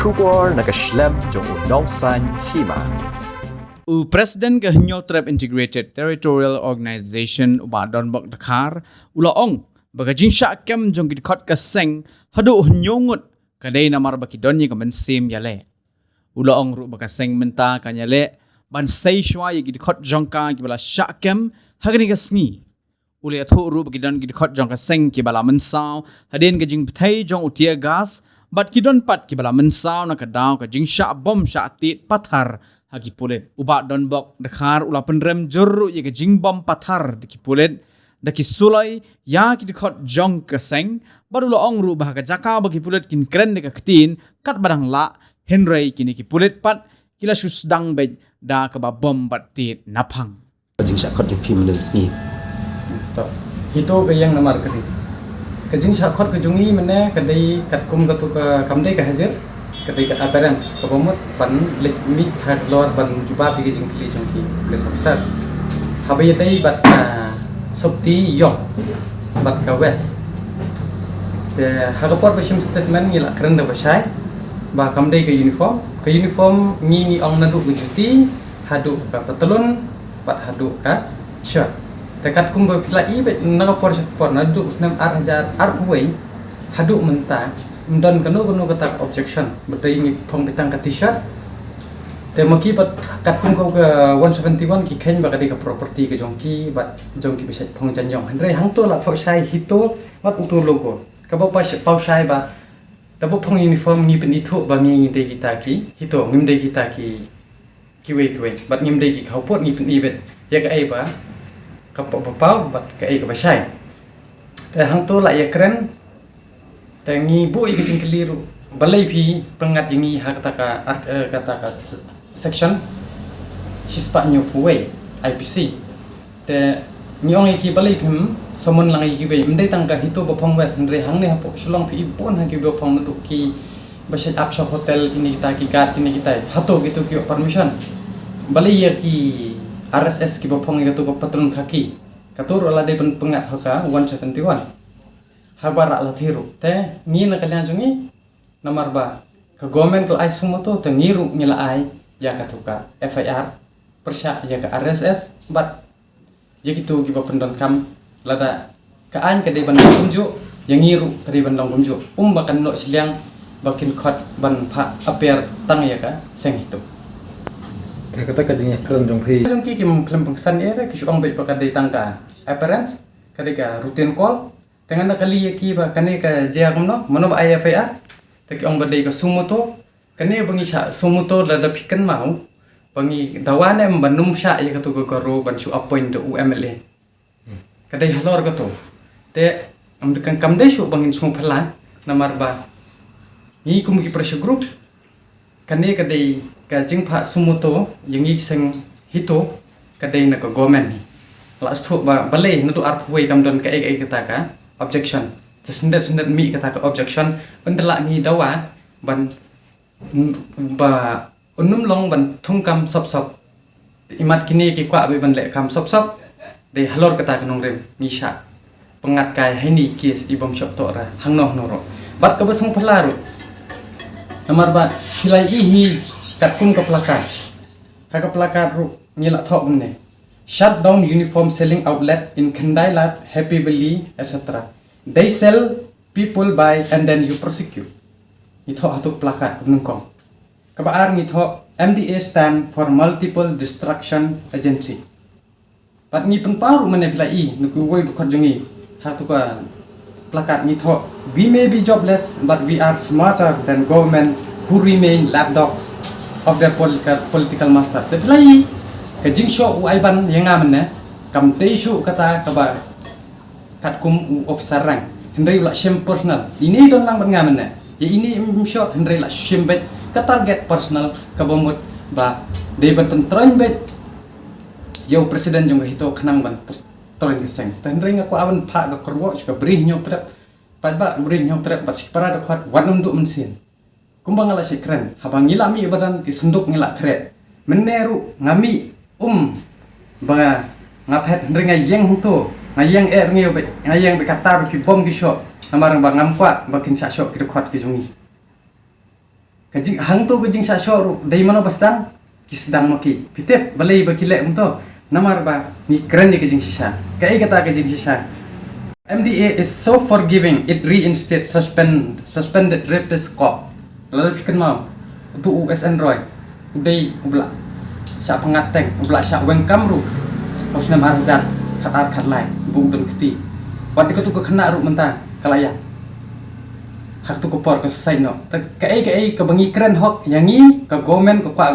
Shubor nakaslem jong unongsan hima. Presiden ke Trap Integrated Territorial Organization uba Donbok Dakar ulaong bagajing syakem jong gidkot ka seng hadu nyongut kadai namar baki donye ka mensim yale ulaong ru baka seng menta kanyale ban sei shwa ye gidkot jongka gibala syakem hagani ka sngi ule athu ru baki don gidkot jongka seng kibala mensaw hadin ka jing pthai jong utia gas bat kidon pat kibala mensaw na kadaw ka jing syak bom syak tit pathar hagi pulet ubat Donbok Dakar ula penrem jurru ye ke jingbom pathar diki pulet daki sulai ya ki dikot jong ke seng baru lo ong ru bah ka jaka bagi pulet kin kren deka ketin kat badang la henry kini ki pulet pat kila susdang be da ka ba bom bat tit napang Kajing syakot yung pimulun sni. Hito ke yang namar kari. Kajing syakot ke jungi mana kadai kat kum katu ke kamdai ke hajar. Kadai kat appearance kebomot pan lik mi hat lor ban juba pi kajing kli jongki police officer. Habai dai bat Sopti Yong bat ka west. Te hagapor bashim statement ngila keren da bashai ba kamdai ke uniform ni ong nadu gujuti hadu ka patalon bat hadu ka shirt. Tekat kum bapila i bet nagapor por nadu usnam arhajar arhuai hadu menta mdon kanu kata objection betai ni phong pitang ka t-shirt te maki bat kat kum ko ke 171 ki khen ba ka ka property ke jongki bat jongki bisa phong janjong handre hang to la thau sai hito bat utu logo ka ba pau sai ba tabo phong uniform ni peni thu ba ngi de kita ki hito ngim de kita ki kiwe bat ngim de ki khau pot ni peni bet ya ka ai ba ka pau bat ka ai ka ba sai te hang to la ya keren tangi bu i kecing keliru balai pi pengat ini kata section sispa nyu puai IPC te nyong iki balai pim somon lang iki be mdai tangka hito bopong wes ndre hang ne hapo shlong pi ipon hang ki bopong ndu ki basai apsha hotel ini kita ki gat ini kita hato gitu ki permission balai ya ki RSS ki bopong itu patron kaki katur ala de pengat hoka 171 habara la thiru te ni na kalyan jungi nomor ba ke government kal ai sumo to te ngiru ngila ai ya ka tuka FIR persya ya ka RSS bat ya gitu gi pendon kam lada ka an ka de ban kunju yang ngiru tadi bandong kunju bakan no siliang bakin khot ban pha aper tang ya ka seng hitu Kata kajingnya keren jong pi. Jong ki kim klem pengsan era ki suang bai pakadai tangka appearance kadika routine call dengan nak kali ki ba kane ka jia kumno mono ba IFIR taki ong badai ka sumuto kane bangi sha sumuto lada pikan mau bangi dawane banum sha ya katu ko ro ban su appoint do UMLA kadai halor ka to te am kan kamdai su bangin sum phala namar ba ni kum ki pressure group kane kadai ka jingpha sumuto yangi seng hito kadai na ka government ni last thu ba balai nutu arphuai kamdon ka ai kata ka objection sendet mi kata ke objection pendela ni dawa ban ba unum long ban thungkam sop imat kini ki kwa be ban le kam sop de halor kata ke nongrem ni sha pengat kai haini kes ibom shop to ra hangno noro bat ka besung pelaru namar ba hilai ihi katkum ka plakat ru ngila thok ne shut down uniform selling outlet in Kandailat, Happy Valley, etc. They sell, people buy, and then you prosecute. Ito atuk plakat nungkong. Kabaar nito MDA stand for Multiple Destruction Agency. Pat ni penparu menepilai nukuway bukot jungi hatuka plakat nito. We may be jobless, but we are smarter than government who remain lapdogs of their political master. Tepilai. Kajing show uaiban yang ngamen na kam teishu kata kaba katkum officer rank hendrai la shem personal ini don lang ban ngamen na ya ini show hendrai la shem bet ka target personal kabomut ba de ban pentron bet yo presiden jong hito khnang ban toren keseng hendrai ngaku aban pha ga korwo ka brih nyok trap pat ba brih nyok trap pat para da khat wanum du mensin kumbang ala sikren habang ngila mi badan ki senduk ngila kret meneru ngami ba ngapet ringa yang to ngayang ngio be ngayang be katar ki bom ki shop namarang ba ngamkwa bakin sa shop ki khot ki jungi Kajing hang tu kajing sya syur dari mana pastang kisdang maki. Pitep balai bakilek umto namar ba ni keren ni kajing sisa. Kai kata kajing sisa. MDA is so forgiving, it reinstated suspended rapist cop. Lalu pikir mau untuk USN Roy. Udai ubla sya pengateng, ubla sya weng kamru. Harus nama arjat kat lain, bung dan keti. Waktu itu tu kena ru mentang kalayak. Hak tu kopor ke selesai no. Kai kebangi keren hok yangi ke gomen ke kuat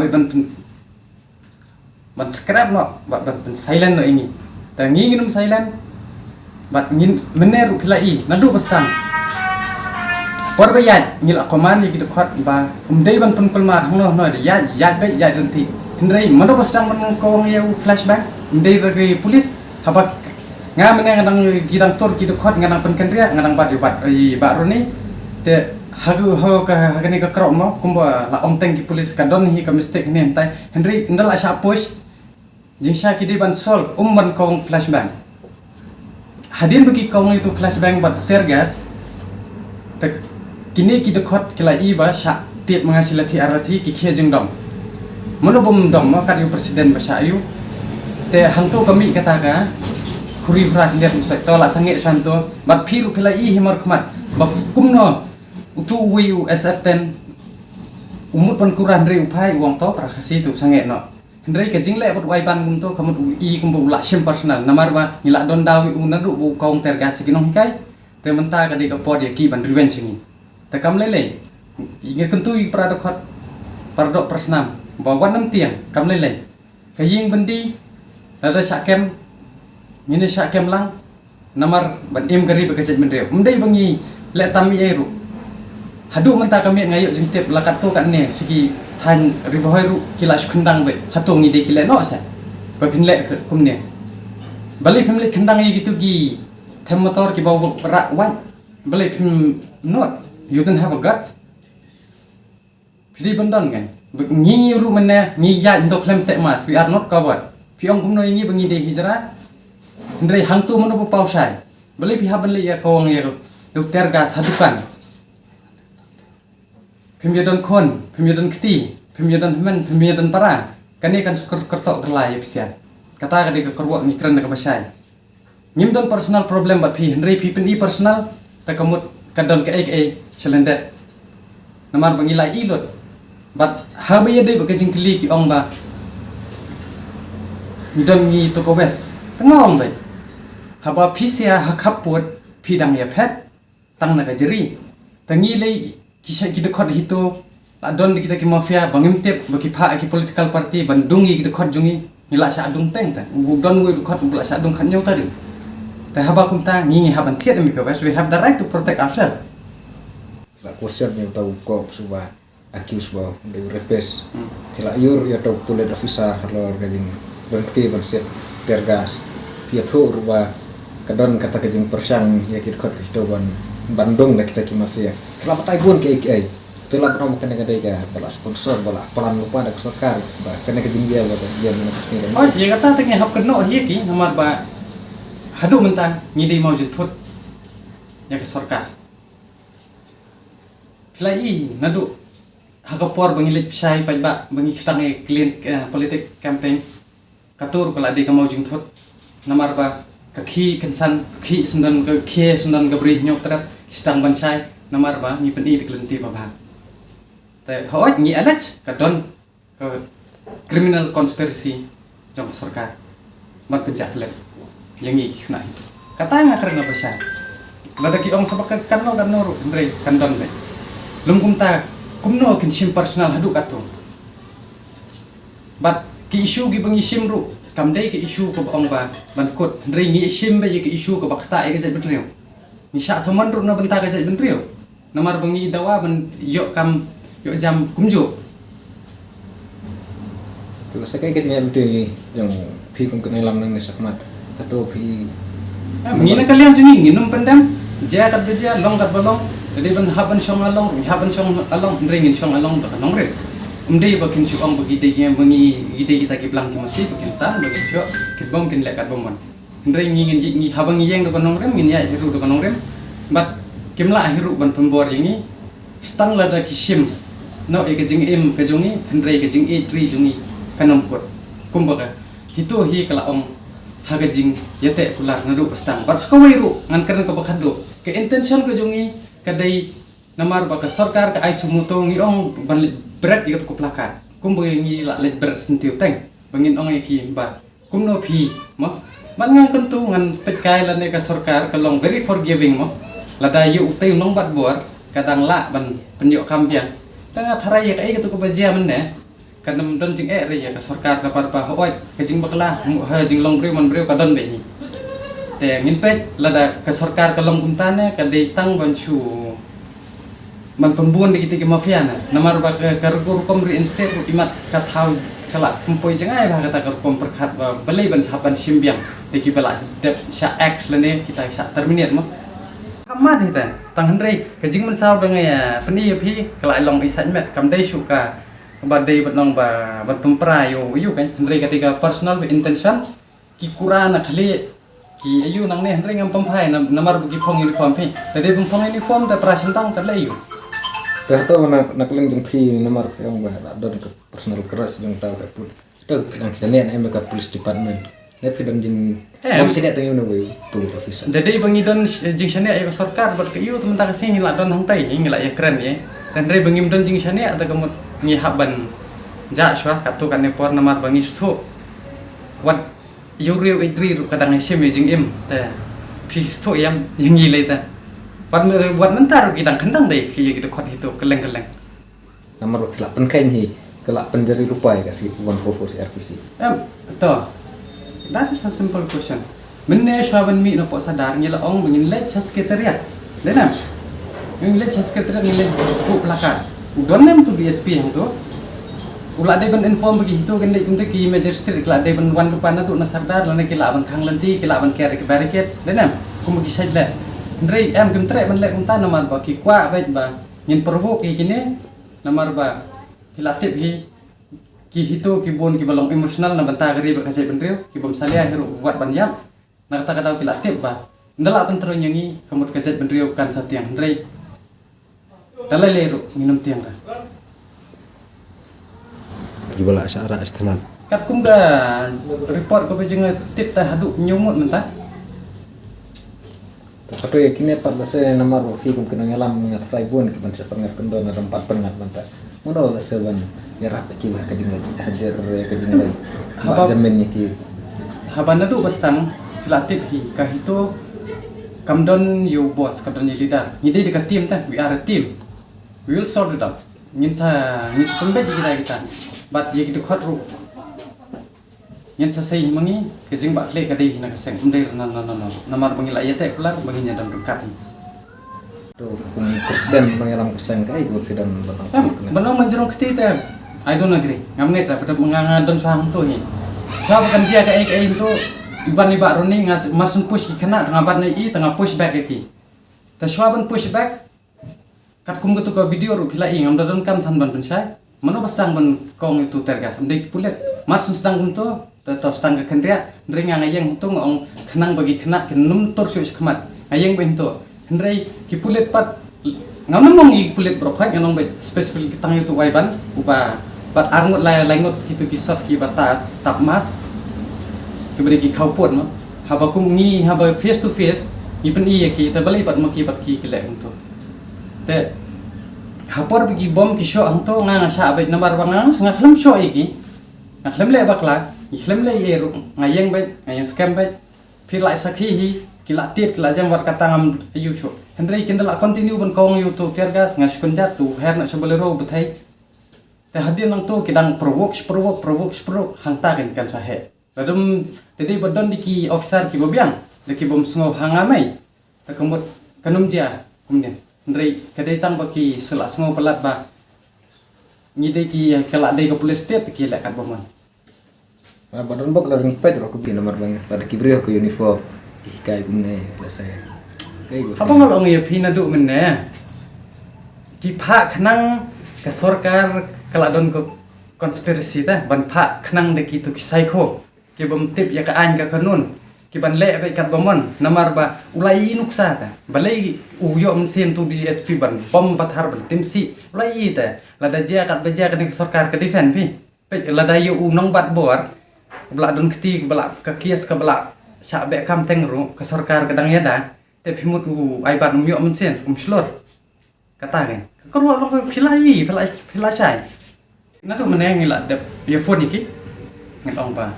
ban scrap no, ban silent no ini. Tangi nginum silent. Bat ngin meneru pilai nadu pastang. Por bayat ngil akoman gitu kuat ba umdai ban penkulmar no ya baik ya renti. Hendrai mano pastang man ko ngeu flashback umdai ragi polis habak menang ngadang gidang tur gitu kuat ngadang penkendria ngadang bat ni te hagu ho ka hagani ka krok mo kumba la omteng ki polis ka don hi ka mistake ni entai Henry ndala sha push jingsha ki di ban sol ban kong flashbang hadin bagi kong itu flashbang bat tear gas te kini ki dekot kila iba sha tiet mengasilati arati ki khia jengdom monobom dom mo ka presiden ba sha ayu te hangto kami kata ka huri hrak lihat musai to la sange santo bat phiru kila i himar khmat bak kumno utu wiu SF10 umut pan kuran re upai uang to prakasi tu sange no hendrai ke jingle pat wai pan gum to kamut i kum bu la sim personal namar ba ngila don dawi unadu bu kaung tergasi kinong hikai te menta ka de ka pod ya ki ban revenge ni te kam lele inge kentui paradokhat paradok persnam bawan nam tiang kam lele ka ying bendi ada syakem ini syakem lang namar ban im gari bekecet mendreu mendai bangi le tami eru hadu menta kami ngayuk jengtip lakat tu kan ne sigi than ribohoi ru kila kendang be hatu ngi de kila no sa ba pinle kumne bali family kendang yi gitu gi them motor ki bawa rak wan bali pim not you don't have a gut pidi bandon kan ngi ru mena ngi ya ndo klem tek mas we are not covered pi ong kumno ngi bangi de hijra ndre hangtu mono pau sai bali pi haban le ya kawang ya dokter gas hadukan pemiyadon kon, pemiyadon keti, pemiyadon teman, pemiyadon para. Kani kan kertok kelai pesian. Kata kadi ke kerwak ni keren ke basai. Ngimdon personal problem bat pi Henry pi pen personal tak kamut kadon ke ai selendet. Namar bangilai ilot. Bat habai de bakajing kili ki ong ba. Ngidon ngi to ko wes. Tengong bai. Haba pi sia hakap put pi dang ya pet. Tang na ka jeri. Tangi lei kisah kita kod hito adon kita ki mafia bangimtep bagi pha ki political party bandungi kita kod jungi ngila sa adung teng ta udon we kod bula sa adung khanyo tadi ta haba kum ta ngi haban tiet mi ka we have the right to protect ourselves La question yang tahu kop suba accuse ba de repes kila yur ya tahu police officer kalau gajing berhenti bersiap tergas pia thu ruba kadon kata gajing persang ya kit kod hito Bandung dah kita ki mafia. Kelapa taibun ke IKI. Itulah pernah makan dengan mereka. Bala sponsor, bala peran lupa ada kesokar. Kena kejingjal bala dia mengatasi ni. Oh, dia kata tengah hap keno hiya ki namar ba hadu mentang ngidi mau jutut ya ke sarkar. Pilai nadu hakapor bangilit pisai pajba bangi kisang clean politik campaign katur kala di kamau jutut namar ba kaki kensan kaki sendan ke sendan gabri nyok terap kisang bansai namar ba ni peni dikelenti ba ba te hoy ni alach kadon criminal conspiracy jong sarkar mat penjat lem yang ni kena kata nga karena basah lada ki ong sabak kan no ndre kandon be lum kumta kumno kin sim personal hadu katung bat ki issue gi bangi sim ru kamdai ke issue ko ong ba ban kot ndre ngi sim be ke issue ko bakta e ke benrio ni sya soman ru na benta ke benrio namar bangi dawa ban yo kam yo jam kumjo tu sa kay kajing itu yang pi kum kenai lam nang sakmat atau pi ngina kalian juni nginum pendam ja kat beja long kat bolong jadi ban haban song along ndre ngin song along ta nong re umdei bakin syu ong bagi de yang bangi ide kita ki blang ki masih bakin ta bagi syu ki bom kin lekat bomon ndre ngin ngi habang yeng do kanong rem ngin ya hiru do kanong rem bat kimla hiru ban pembor ini stang lada ki sim no e kajing im kajungi hendrai kajing e tri jungi kanom kot kumbaga hito hi kala ong hagajing yate kular nadu pastang bat skawairu ngan keren ko bakado ke intention kajungi kadai namar baka sarkar ka ai sumuto ngi ong ban berat dikat ko plakat kumbaga ngi la le berat sentiu teng bangin ong ki ba kumno phi mo man ngang kentu ngan petkai lan ka sarkar kalong very forgiving mo lada yu utay nong bat buar kadang la ban penyok kambiang tengah tharai ya kai ketu ko bajia menne kadam don jing re ya ka sarkar ka par pa hoi ka jing bakla mu ha jing long breu man breu ka don be ni te ngin pe lada ka sarkar ka long kumtane ka dei tang ban chu man pembuan di kita mafia na namar ba ka rukur kom reinstate ru imat ka thau kala kumpoi jangai ba kata ka kom perkhat ba belai ban saban simbiang de ki bala dep sha x lene kita sha terminate mo amat ni tan tang hendrei kajing man sao dengan ya peni phi kelai long isan met kam dai suka ba dai batong ba pempra yo kan hendrei ketika personal intention ki kurana khali ki ayu nang ne hendrei ngam pempai namar buki phong uniform phi tadi pemfong uniform ta prasen tang ta layu dah tahu nak leng jeng phi nomor yang ba don ke personal keras jeng tahu ka pun tu pinang senen em ka police department net pidam jeng mau sini tengin no we police officer jadi bangi don jing sane ay sarkar ber ke yu teman ta sing la don hang tai ngila ya keren ya dan re bangi don jing sane ada kemut ngi haban ja shwa katu kan ne por namar bangi stu wat yu riu idri ru kadang sim jing im ta phi stu yam yang ngilai ta buat mentar kita kendang deh kita kot itu keleng nomor kelak penkain hi kelak penjari rupai kasih 144 RPC toh that is a simple question menne shwaban mi no po sadar ngila ong bengin let sekretariat denam ngin let sekretariat ngile ku plakat don nem tu DSP yang tu ulah de ban inform bagi itu kan de untuk ki magistrate kelak de ban wan lupa na tu na sardar lane kila ban khang lenti kila ban care barricades denam ku magi sajla Ndrei em kem trek ban lek kumta namar ba ki kwa bet ba ngin provoke ki kini namar ba hilatip hi ki hito ki bon ki balong emotional na banta gari ba kasai benreu ki bom salia hiru buat banyak na kata kata hilatip ba ndala pentro nyangi kamut kajat benreu kan satiang ndrei dalai leru minum tiang ka gibala asyara istanal kat kumga report ko bejeng tip ta hadu nyumut mentah Tapi kini tak bahasa nomor fi kum kena ngalam ngatrai bun ke bansa pengat kendon ada 4 pengat manta. Mono la seban ya rap ki bah kajing lagi hadir kajing lagi. Ba jamin ni ki. Habana du bastang filatip hi kahito kamdon you boss kamdon you leader. Ngide dekat team ta we are a team. We will sort it out. Ngin sepembe kita. But ye gitu khot ru. Yang selesai mengi kejeng bak lek kadai hina keseng undir namar mengila ayat kelar menginya dan berkat Tu presiden mengalam keseng kai itu tidak benang menjerong kesti tem I don't agree ngamnet dah pada mengangadon saham tu ni sa bukan dia kai itu iban ibak roni ngas marsun push kena tengah bat i tengah push back ki ta shwaban push back kat kum gitu ko video ru pilai ngam dadon kam than ban pensai mano basang ban kong itu tergas mdai pulet marsun sedang kum tu tetap stang ke kendria ndringa ngayeng tu ngong kenang bagi kena kenum tor syuk kemat ngayeng bento ndrei ki pulet pat ngamong i pulet brokai nganong be spesifik tang itu waiban upa pat arngot laingot kitu kisot ki bata tap mas keberi ki kaupot no haba kum ngi haba face to face i pen i ki ta balai pat maki pat ki kelek untuk te hapor bagi bom ki show ang to nga sa abet nambar bangang nga khlam show iki nga khlam le bakla ikhlem le yeru ngayeng bet ngayeng scam bet phir lại sakhi hi kila tiet kila jam wat katangam ayu sho hendrei kendala continue ban kong yu to kergas ngas kunjat tu her na chobolero buthai te hadin nang to kidang provoke hangta kan sahe radum tedi bodon diki officer ki bobiang diki bom sngo hangamai ta kemut kanum dia kumnen hendrei kadai tang baki sela sngo pelat ba ngide ki kala dei ko police state ki la kat bomon badan bok la ring pet ro ko bi nomor bang pada kibri ko uniform kai gumne la saya kai go apa ngalong ya pina du menne ki pha khnang ka sarkar kala don ko konspirasi ta ban pha khnang de ki tu ki psycho ki bom tip ya ka an ka kanun kiban le be kat bomon namar ba ulai nuksa ta balai uyo mesin tu DSP ban bom bathar ban timsi ulai ta lada jia kat beja kan sarkar ke defend pi pe lada yu nong bat bor bela don keti bela ka kias ka bela sya be kam tengru ke sarkar kadang ya da te phimut ai bat uyo mesin slor kata kan kalau lo pilai sai nadu meneng ila de ya phone iki ngong ba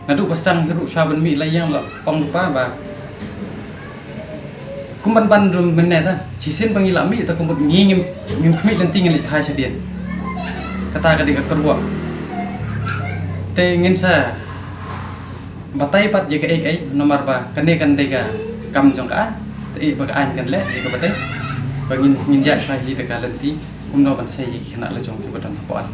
nadu pastang hiru saban mi layang la ong lupa ba kumban ban rum meneta cisin pangila mi ta kumbut ngingim khmi lan tingin thai sadien kata kadika kerwa te ngin sa batai pat je ka ai nomor ba kane kan dega kam jong ka te ba ka an kan le je ka batai ba ngin ya sai hi ta ka lanti kumno ban sai khina la jong ki badan pon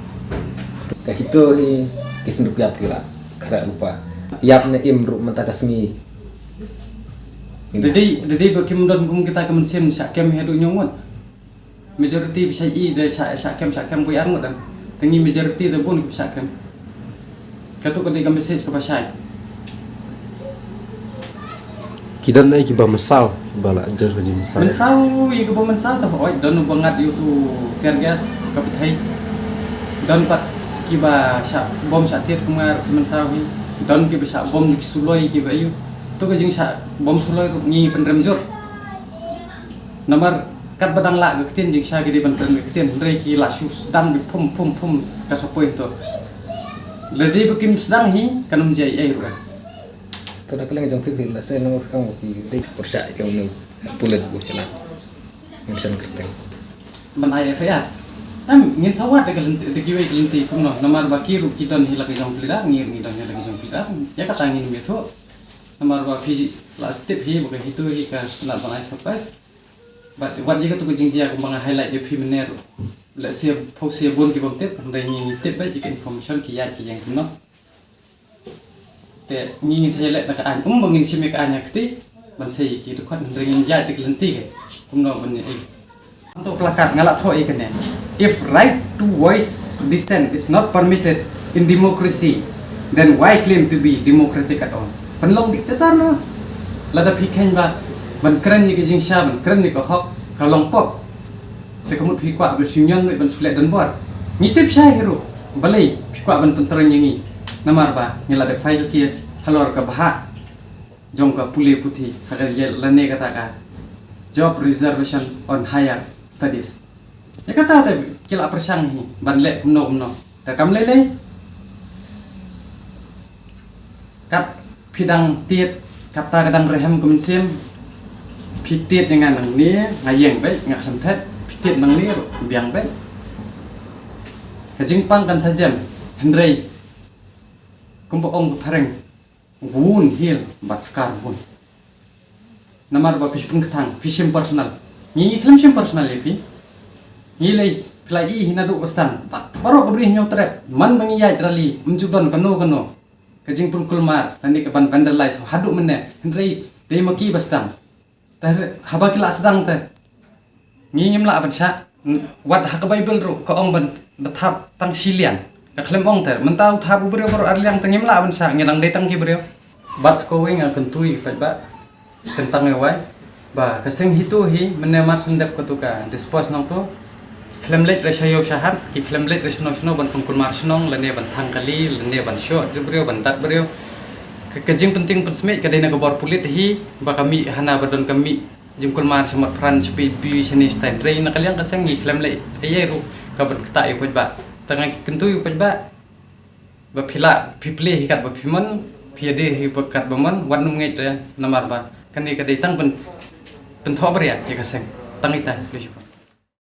ka hito hi kisnduk yap kila kara lupa yap ne imru mentakasngi jadi bakim don kum kita ke mensim syakem hedu nyongot majority bisa i de syakem bu yang dan tengi majority de pun syakem katu ketika message ke pasai kidan ai ki ba masau bala jar di masau mensau i ke mensau ta oi don bangat itu tergas ke petai don pat kiba syak bom satir kumar mensau hi don ki bisa bom di suloi ki bayu tu ke jing syak bom suloi ngi penremjur nomor kat badang la ke tin jing syak di penrem ke tin rei ki la shu sedang di pum ka sopoi to ledi bekim sedang hi kanum jai ai ru to da kala jong pipil la sai no ang ki de persa jong no pulet bu chala mention kerteng man ai fa ngin sawat de kiwe kinti kumno nomor bakiru kiton hila ke jong plida ngir don hila ke jong plida ya ka tangin me tho nomor ba fiji la tip hi buka hitu hi ka na banai surprise but wat jika tu jing jia kumang highlight de pimener la se post se bon ki bom tip ndai ni tip ba jika information ki ya ki yang kumno te ni se le na ka an bangin sime ka anya kti ban se ki tu khat ndai ni ja de lenti ke kumno ban ni untuk plakat ngalak tho ikene if right to voice dissent is not permitted in democracy then why claim to be democratic at all penlong diktator no lada phikhen ba ban kren ni ke jing sha ban kren ni ko hok ka long pop te kamut phikwa be sinyon ban sulet dan bor ni tip sha hero balai phikwa ban pentran ngi namar ba ngila de file case halor ka bha jong ka pule puthi haga ye lane kata ka job reservation on higher studies ya kata ta kila persang hi ban le kumno ta kam le kat phidang tiet kata kadang rehem kumsim phitiet dengan nang ni ngayeng baik ngaklam phet phitiet nang ni biang baik kajing pang kan sajam hendrei kumpo ong thareng wun hil bat skar wun namar ba pishpun kthang fishim personal ni klam sim personal lepi ni lei plai hina du ostan baro beri nyotre man bangi ya trali menjuban kano kajing pun kulmar tani ke ban vandalize hadu menne hendrei dei maki bastang tar haba kila sedang ta ni nyimla ban sha wat hak bible ru ko ong ban bathap tang silian ka klem ong ta mentau thabu brio baro arliang tang nyimla ban sha ngirang dei tang ki brio bats going akan tui ba tentang ewai ba kaseng hitu hi menemar sendep ketuka dispose nong tu klemlet reshayo syahat ki klemlet resno ban pengkul marsnong lene ban thangkali lene ban shot brio ban dat brio kejing penting pensme kadena gobor pulit hi ba kami hana badon kami jingkul mar semat pran sepi bi seni stand rei nakaliang kaseng ni klemlet ayeru ka ban kta yu ba tanga ki kentu yu ba ba phila phiple hi kat ba phiman phiade hi bakat baman wan ngai namar ba kani kadai tang pen tho bria ya kaseng tang ita